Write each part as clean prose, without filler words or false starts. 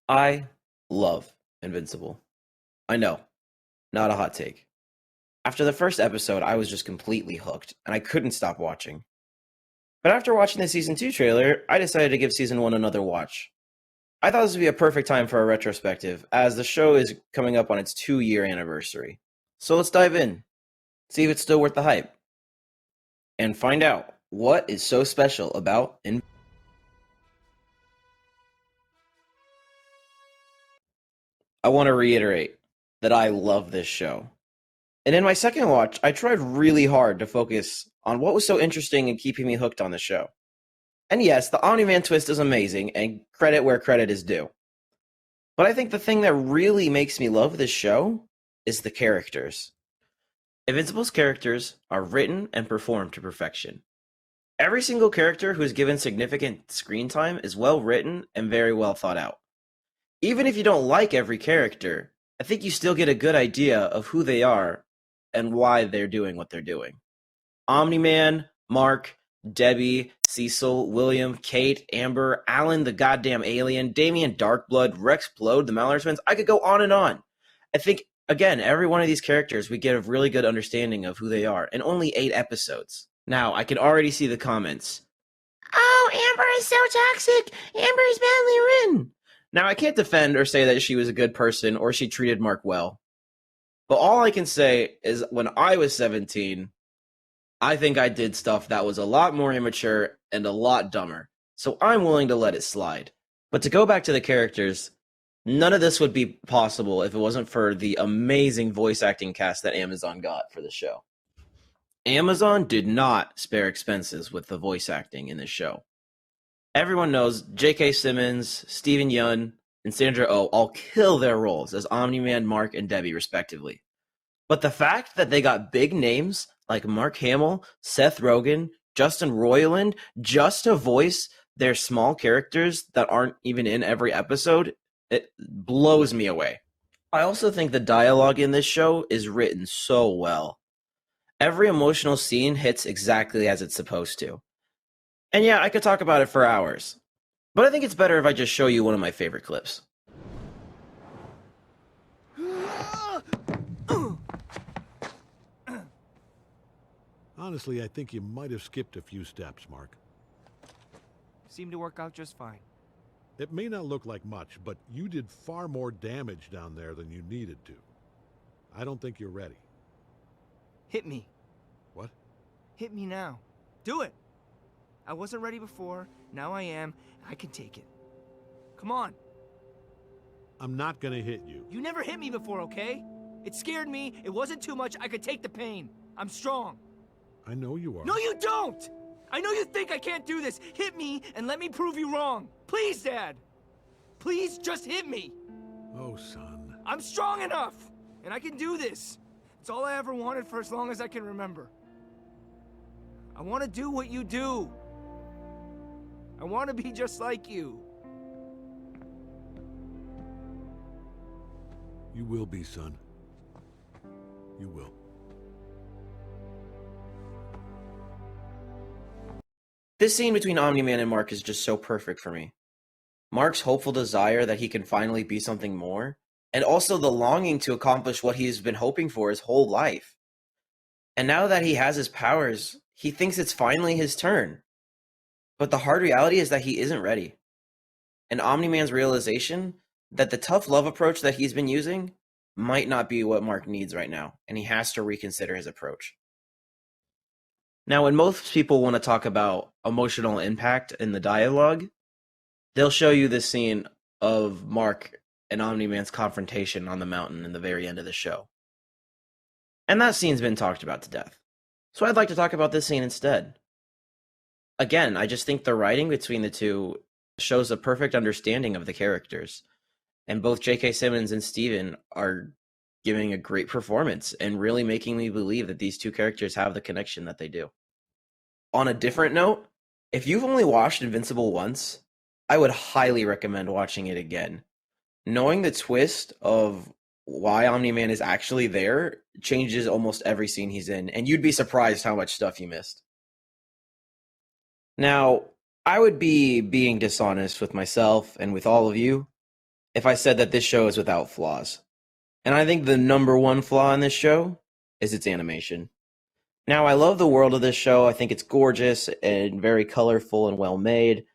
I love Invincible. I know, not a hot take. After the first episode, I was just completely hooked, and I couldn't stop watching. But after watching the season 2 trailer, I decided to give season 1 another watch. I thought this would be a perfect time for a retrospective, as the show is coming up on its 2-year anniversary. So let's dive in, see if it's still worth the hype, and find out what is so special about I want to reiterate that I love this show. And in my second watch, I tried really hard to focus on what was so interesting and keeping me hooked on the show. And yes, the Omni-Man twist is amazing, and credit where credit is due. But I think the thing that really makes me love this show is the characters. Invincible's characters are written and performed to perfection. Every single character who is given significant screen time is well written and very well thought out. Even if you don't like every character, I think you still get a good idea of who they are and why they're doing what they're doing. Omni-Man, Mark, Debbie, Cecil, William, Kate, Amber, Alan the goddamn alien, Damien Darkblood, Rex Plode, the Mallory twins. I could go on and on. I think, again, every one of these characters, we get a really good understanding of who they are in only 8 episodes. Now, I can already see the comments. Oh, Amber is so toxic. Amber is badly written. Now, I can't defend or say that she was a good person or she treated Mark well. But all I can say is when I was 17, I think I did stuff that was a lot more immature and a lot dumber. So I'm willing to let it slide. But to go back to the characters, none of this would be possible if it wasn't for the amazing voice acting cast that Amazon got for the show. Amazon did not spare expenses with the voice acting in this show. Everyone knows J.K. Simmons, Steven Yeun, and Sandra Oh all kill their roles as Omni-Man, Mark, and Debbie, respectively. But the fact that they got big names like Mark Hamill, Seth Rogen, Justin Roiland just to voice their small characters that aren't even in every episode, it blows me away. I also think the dialogue in this show is written so well. Every emotional scene hits exactly as it's supposed to. And yeah, I could talk about it for hours. But I think it's better if I just show you one of my favorite clips. Honestly, I think you might have skipped a few steps, Mark. Seemed to work out just fine. It may not look like much, but you did far more damage down there than you needed to. I don't think you're ready. Hit me. What? Hit me now. Do it. I wasn't ready before. Now I am. I can take it. Come on. I'm not gonna hit you. You never hit me before, okay? It scared me. It wasn't too much. I could take the pain. I'm strong. I know you are. No, you don't! I know you think I can't do this. Hit me and let me prove you wrong. Please, Dad. Please just hit me. Oh, son. I'm strong enough. And I can do this. It's all I ever wanted for as long as I can remember. I want to do what you do. I want to be just like you. You will be, son. You will. This scene between Omni-Man and Mark is just so perfect for me. Mark's hopeful desire that he can finally be something more, and also the longing to accomplish what he's been hoping for his whole life. And now that he has his powers, he thinks it's finally his turn. But the hard reality is that he isn't ready. And Omni-Man's realization that the tough love approach that he's been using might not be what Mark needs right now, and he has to reconsider his approach. Now, when most people want to talk about emotional impact in the dialogue, they'll show you this scene of Mark and Omni-Man's confrontation on the mountain in the very end of the show. And that scene's been talked about to death. So I'd like to talk about this scene instead. Again, I just think the writing between the two shows a perfect understanding of the characters. And both J.K. Simmons and Steven are giving a great performance and really making me believe that these two characters have the connection that they do. On a different note, if you've only watched Invincible once, I would highly recommend watching it again. Knowing the twist of why Omni-Man is actually there changes almost every scene he's in, and you'd be surprised how much stuff you missed. Now, I would be being dishonest with myself and with all of you if I said that this show is without flaws. And I think the number one flaw in this show is its animation. Now, I love the world of this show. I think it's gorgeous and very colorful and well made.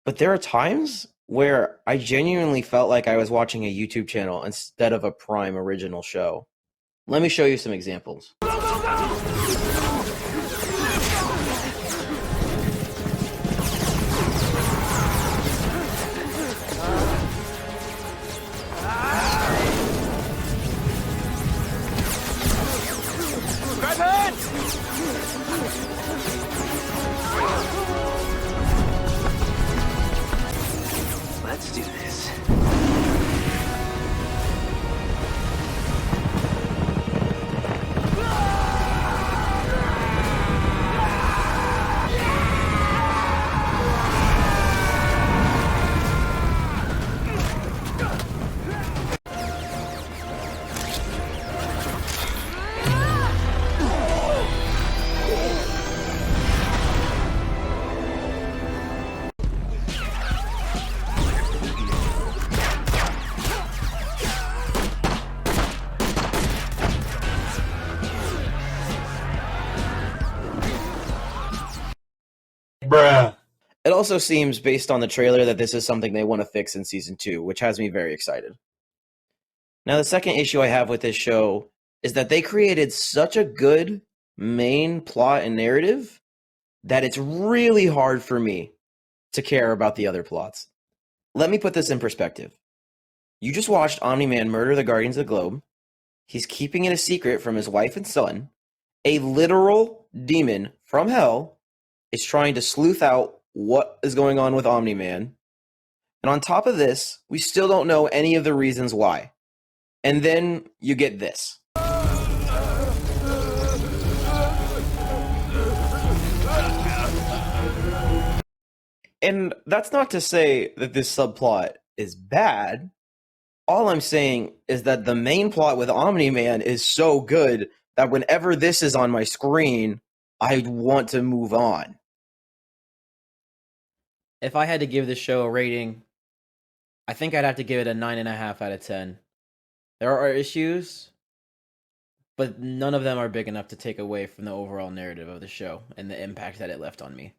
But there are times where I genuinely felt like I was watching a YouTube channel instead of a Prime original show. Let me show you some examples. Let's do this. Bruh. It also seems, based on the trailer, that this is something they want to fix in season 2, which has me very excited. Now, the second issue I have with this show is that they created such a good main plot and narrative that it's really hard for me to care about the other plots. Let me put this in perspective. You just watched Omni-Man murder the Guardians of the Globe. He's keeping it a secret from his wife and son. A literal demon from hell is trying to sleuth out what is going on with Omni-Man. And on top of this, we still don't know any of the reasons why. And then you get this. And that's not to say that this subplot is bad. All I'm saying is that the main plot with Omni-Man is so good that whenever this is on my screen, I want to move on. If I had to give this show a rating, I think I'd have to give it a 9.5 out of 10. There are issues, but none of them are big enough to take away from the overall narrative of the show and the impact that it left on me.